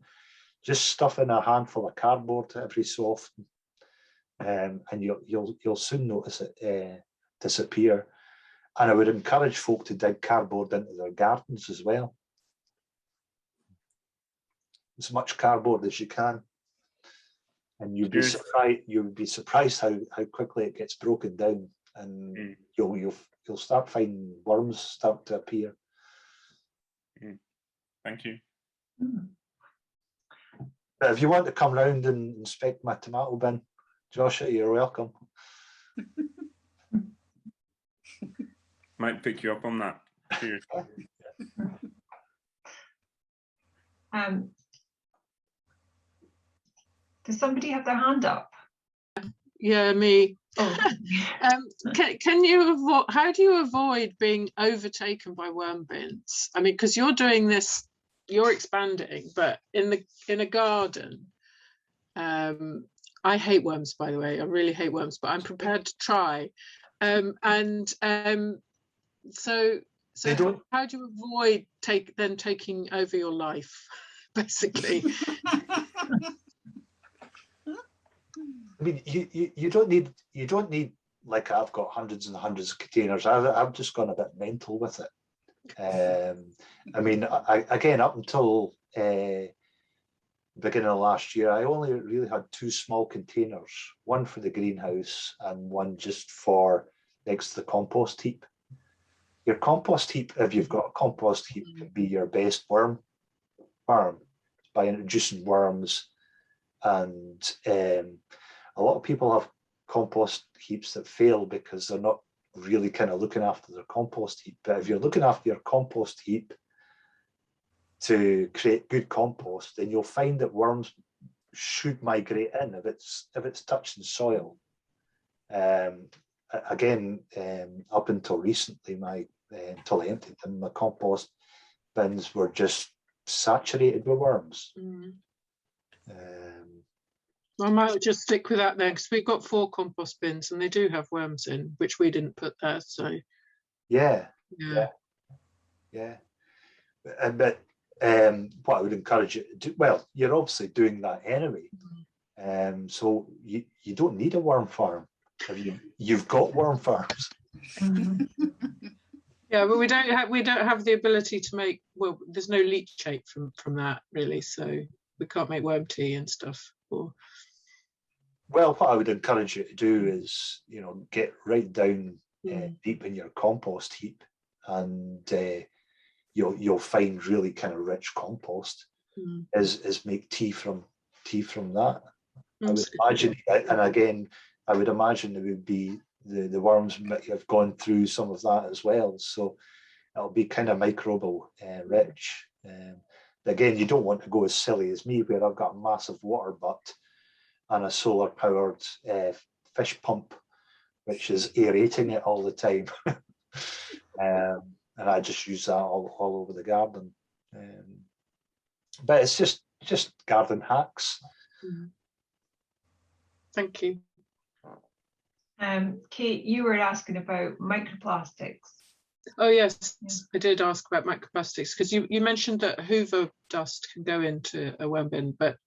just stuff in a handful of cardboard every so often, and you'll soon notice it disappear. And I would encourage folk to dig cardboard into their gardens as well. As much cardboard as you can, and you'd be surprised how quickly it gets broken down, and you'll start finding worms start to appear. Thank you. But if you want to come round and inspect my tomato bin, Joshua, you're welcome. Might pick you up on that. Cheers. Does somebody have their hand up? Yeah, me. Oh. Can you avoid? How do you avoid being overtaken by worm bins? I mean, because you're doing this, you're expanding, but in a garden. I hate worms, by the way. I really hate worms, but I'm prepared to try. So how do you avoid taking over your life, basically? I mean, you don't need like I've got hundreds and hundreds of containers. I've just gone a bit mental with it. I mean, again, up until beginning of last year, I only really had 2 small containers, one for the greenhouse and one just for next to the compost heap. Your compost heap, if you've got a compost heap, can be your best worm farm by introducing worms. And a lot of people have compost heaps that fail because they're not really kind of looking after their compost heap. But if you're looking after your compost heap to create good compost, then you'll find that worms should migrate in if it's touching soil. Again, up until recently, until I emptied them, my compost bins were just saturated with worms. I might just stick with that then, because we've got 4 compost bins and they do have worms in, which we didn't put there. So yeah. But what I would encourage you to do, well, you're obviously doing that anyway. So you don't need a worm farm. You've got worm farms. Yeah, but we don't have the ability to make, well, there's no leachate from that really, so we can't make worm tea and stuff. Well, what I would encourage you to do is, get right down deep in your compost heap, and you'll find really kind of rich compost. Is make tea from that. I would imagine, and again, I would imagine it would be the worms might have gone through some of that as well. So it'll be kind of microbial rich. But again, you don't want to go as silly as me, where I've got a massive water butt and a solar powered fish pump, which is aerating it all the time. And I just use that all over the garden. But it's just garden hacks. Thank you. Kate, you were asking about microplastics. Oh yes, I did ask about microplastics, because you mentioned that Hoover dust can go into a worm bin, but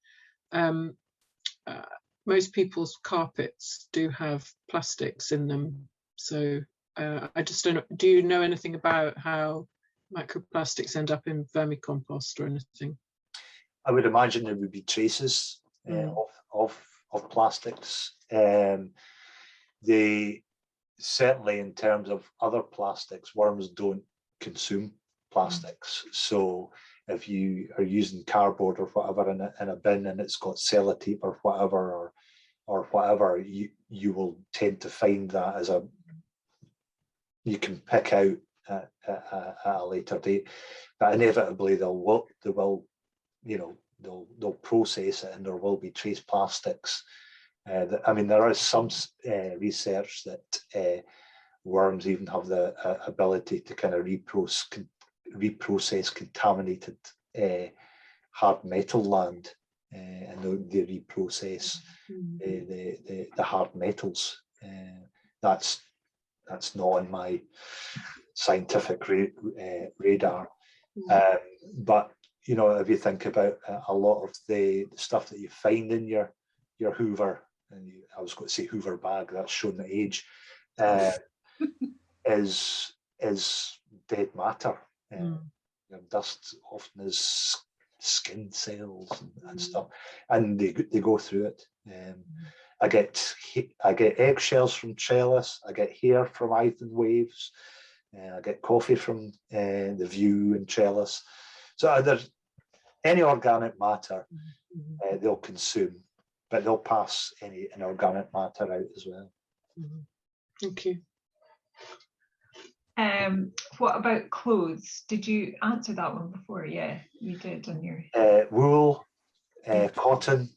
most people's carpets do have plastics in them. So I just don't know, do you know anything about how microplastics end up in vermicompost or anything? I would imagine there would be traces of plastics. They certainly, in terms of other plastics, worms don't consume plastics. So if you are using cardboard or whatever in a bin and it's got sellotape or whatever, or whatever, you will tend to find that you can pick out at a later date. But inevitably they'll process it, and there will be trace plastics. I mean, there is some research that worms even have the ability to kind of reprocess contaminated hard metal land, and they reprocess the hard metals. That's not on my scientific radar. But if you think about a lot of the stuff that you find in your Hoover, and I was going to say Hoover bag, that's showing the age, is dead matter. Dust often is skin cells and stuff, and they go through it. I get eggshells from trellis. I get hair from Ivan waves. I get coffee from the view and trellis. So there's any organic matter they'll consume, but they'll pass any inorganic matter out as well. Thank you. What about clothes? Did you answer that one before? Yeah, you did on your wool, cotton.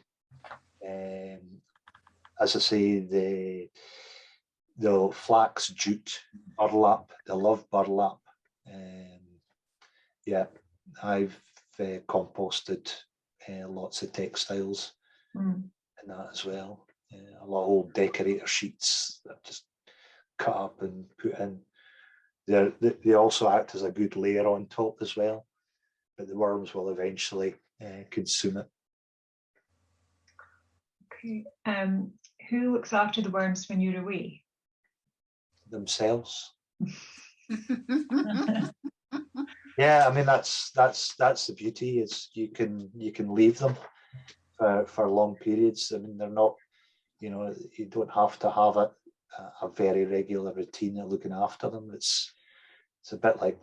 As I say, the flax, jute, burlap. They love burlap. Yeah, I've composted lots of textiles and that as well. A lot of old decorator sheets that I've just cut up and put in. They also act as a good layer on top as well, but the worms will eventually consume it. Okay. Who looks after the worms when you're away? Themselves. Yeah, I mean that's the beauty, is you can leave them for long periods. I mean, they're not, you don't have to have a very regular routine of looking after them. It's a bit like,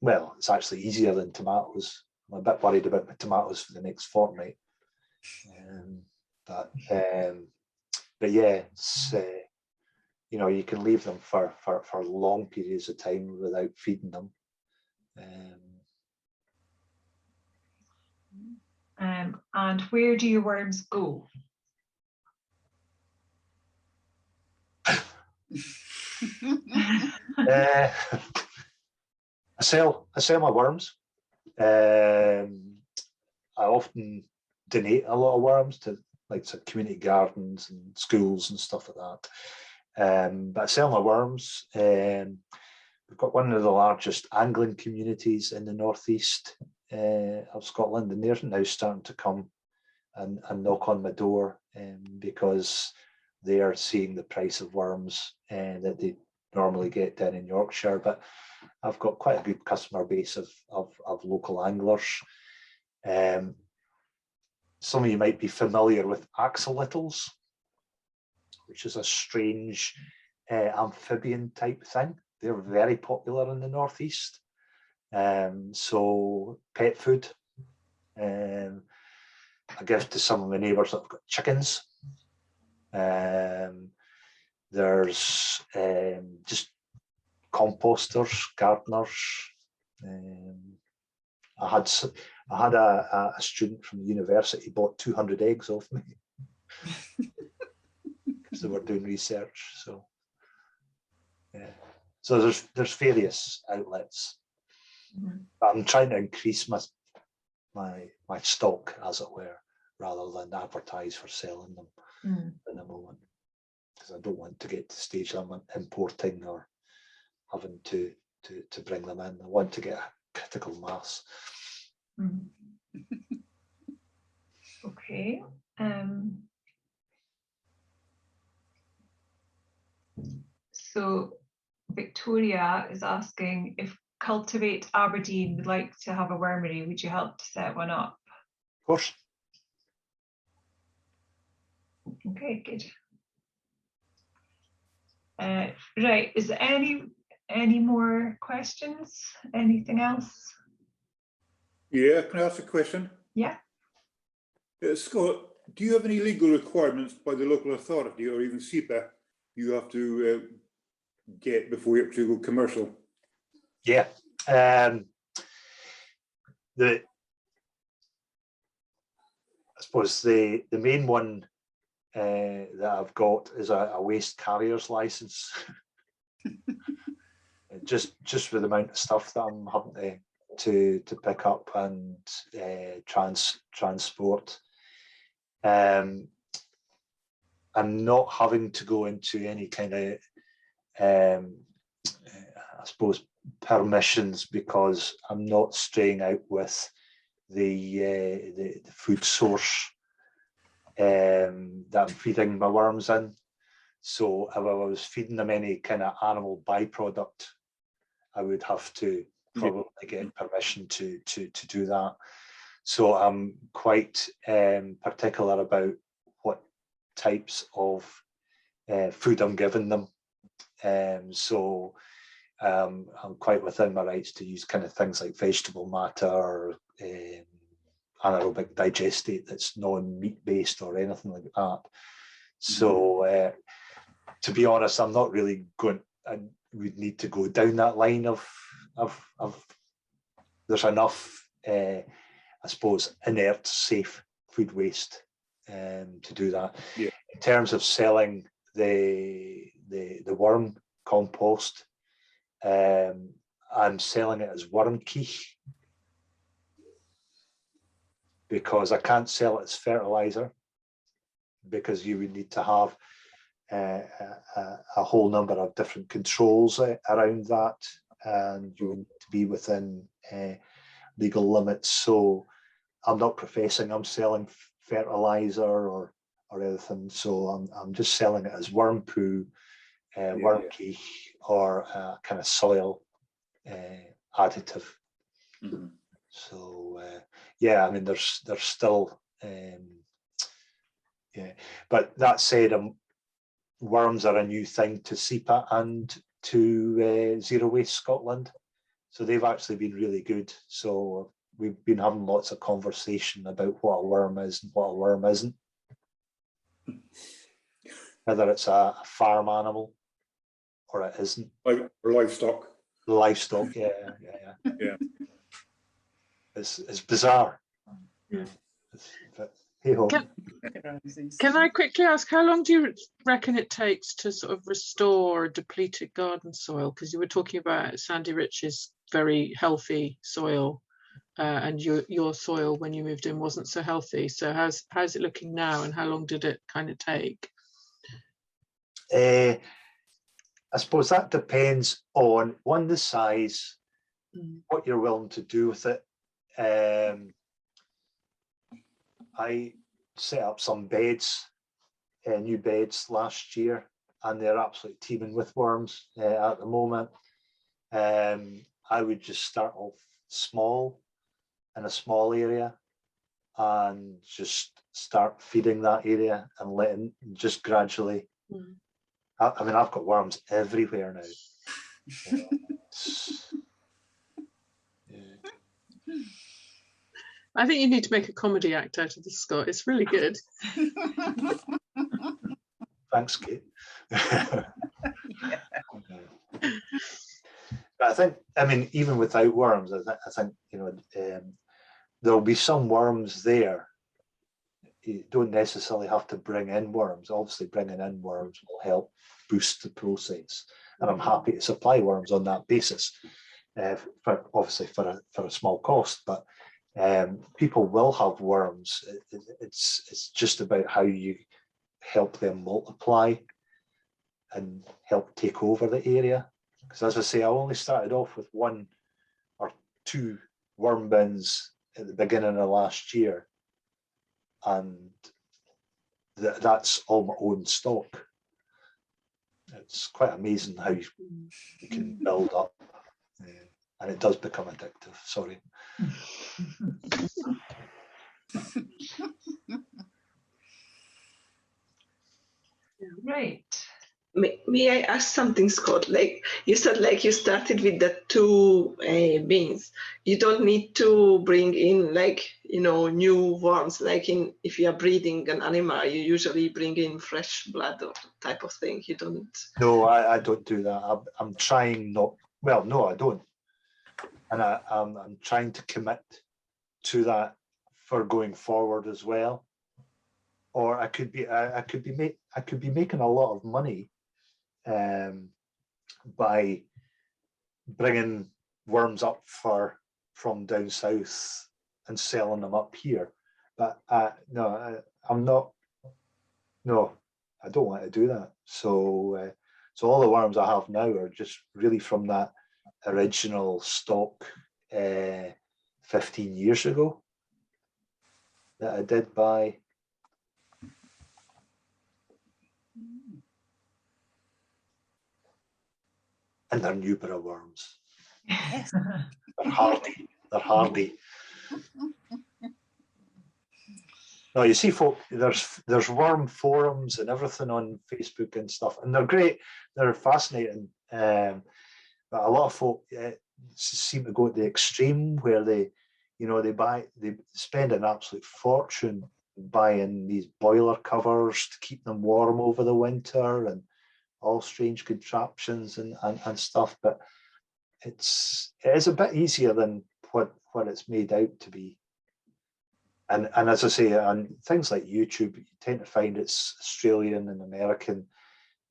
well, it's actually easier than tomatoes. I'm a bit worried about my tomatoes for the next fortnight. But yeah, it's you can leave them for long periods of time without feeding them. And where do your worms go? I sell my worms. I often donate a lot of worms to like community gardens and schools and stuff like that. But I sell my worms. We've got one of the largest angling communities in the northeast of Scotland, and they're now starting to come and knock on my door because they are seeing the price of worms that they normally get down in Yorkshire. But I've got quite a good customer base of local anglers. Some of you might be familiar with axolotls, which is a strange amphibian type thing. They're very popular in the northeast. So pet food. I give to some of my neighbours that have got chickens. There's just composters, gardeners. I had a student from the university bought 200 eggs off me because they were doing research. So yeah, so there's various outlets. But I'm trying to increase my stock, as it were, rather than advertise for selling them in the moment, because I don't want to get to the stage I'm importing or having to bring them in. I want to get a critical mass. Okay. So Victoria is asking, if Cultivate Aberdeen would like to have a wormery, would you help to set one up? Of course. Okay, good. Right, is there any more questions? Anything else? Yeah, can I ask a question? Yeah. Scott, do you have any legal requirements by the local authority or even SEPA you have to get before you have to go commercial? Yeah. I suppose the main one that I've got is a waste carrier's license. just with the amount of stuff that I'm having to pick up and transport. I'm not having to go into any kind of I suppose permissions, because I'm not straying out with the food source that I'm feeding my worms in. So if I was feeding them any kind of animal byproduct, I would have to probably get permission to do that. So I'm quite particular about what types of food I'm giving them. So I'm quite within my rights to use kind of things like vegetable matter or anaerobic digestate that's non-meat based or anything like that. So to be honest, I'm not really going, I would need to go down that line of there's enough, I suppose, inert, safe food waste to do that. Yeah. In terms of selling the worm compost, I'm selling it as worm quiche because I can't sell it as fertilizer, because you would need to have a whole number of different controls around that, and you would need to be within legal limits. So I'm not professing I'm selling fertilizer or anything. So I'm just selling it as worm poo, worm quiche, or kind of soil additive. So yeah, I mean, there's still yeah. But that said, worms are a new thing to SEPA and to Zero Waste Scotland. So they've actually been really good. So we've been having lots of conversation about what a worm is and what a worm isn't. Whether it's a farm animal or it isn't. Like or livestock. Livestock, yeah. It's bizarre. Yeah. Hey-ho. Can I quickly ask, how long do you reckon it takes to sort of restore a depleted garden soil? Because you were talking about Sandy Rich's very healthy soil, and your soil when you moved in wasn't so healthy. So how's it looking now, and how long did it kind of take? I suppose that depends on, one, the size, what you're willing to do with it. I set up some beds, new beds last year, and they're absolutely teeming with worms at the moment. I would just start off small, in a small area, and just start feeding that area and letting just gradually. I mean, I've got worms everywhere now. I think you need to make a comedy act out of this, Scott. It's really good. Thanks, Kate. I think, I mean, even without worms, I think you know, there'll be some worms there. You don't necessarily have to bring in worms. Obviously, bringing in worms will help boost the process, and I'm happy to supply worms on that basis. Obviously for a small cost, but people will have worms. It's just about how you help them multiply and help take over the area. Because as I say, I only started off with 1 or 2 worm bins at the beginning of last year, and that's all my own stock. It's quite amazing how you can build up, and it does become addictive. Sorry. Right. May I ask something, Scott? Like you said, like you started with the 2 bins. You don't need to bring in, like, you know, new worms. Like if you are breeding an animal, you usually bring in fresh blood or type of thing. You don't. No, I don't do that. I'm trying not. Well, no, I don't. And I'm trying to commit to that for going forward as well. Or I could be making a lot of money by bringing worms up from down south and selling them up here. But no, I'm not. No, I don't want to do that. So all the worms I have now are just really from that original stock 15 years ago that I did buy. And they're Newburgh worms. Yes. They're hardy. They're hardy. No, you see, folk, there's worm forums and everything on Facebook and stuff, and they're great. They're fascinating. But a lot of folk seem to go to the extreme where they spend an absolute fortune buying these boiler covers to keep them warm over the winter and all strange contraptions and stuff. But it is a bit easier than what it's made out to be. And as I say, on things like YouTube, you tend to find it's Australian and American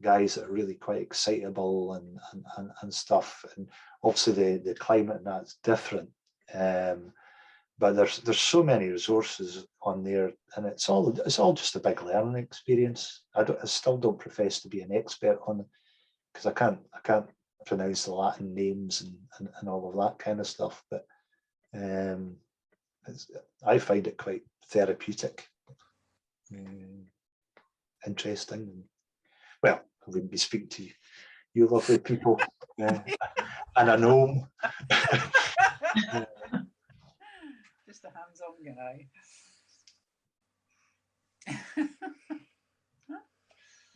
guys that are really quite excitable and stuff. And obviously the climate and that's different. But there's so many resources on there, and it's all just a big learning experience. I still don't profess to be an expert on it because I can't pronounce the Latin names and all of that kind of stuff. But I find it quite therapeutic, interesting. Well, I wouldn't be speaking to you lovely people, and a gnome. Just a hands-on guy.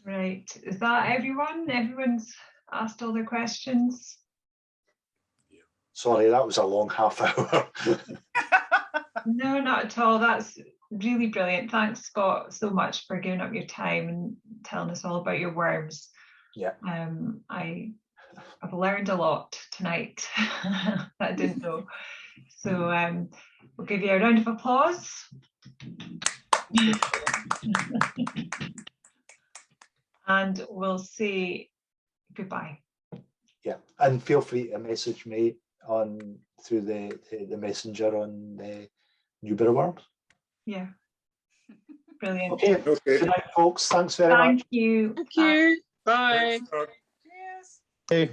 Right. Is that everyone? Everyone's asked all their questions? Sorry, that was a long half hour. No, not at all. That's really brilliant. Thanks, Scott, so much for giving up your time and telling us all about your worms. Yeah. I've learned a lot tonight that I didn't know. So we'll give you a round of applause. And we'll say goodbye. Yeah, and feel free to message me on through the messenger on the Newburgh Worms. Yeah. Brilliant. Okay. Okay. Good night, folks. Thanks very much. Thank you. Thank you. Bye. Thanks, Scott. Cheers. Hey.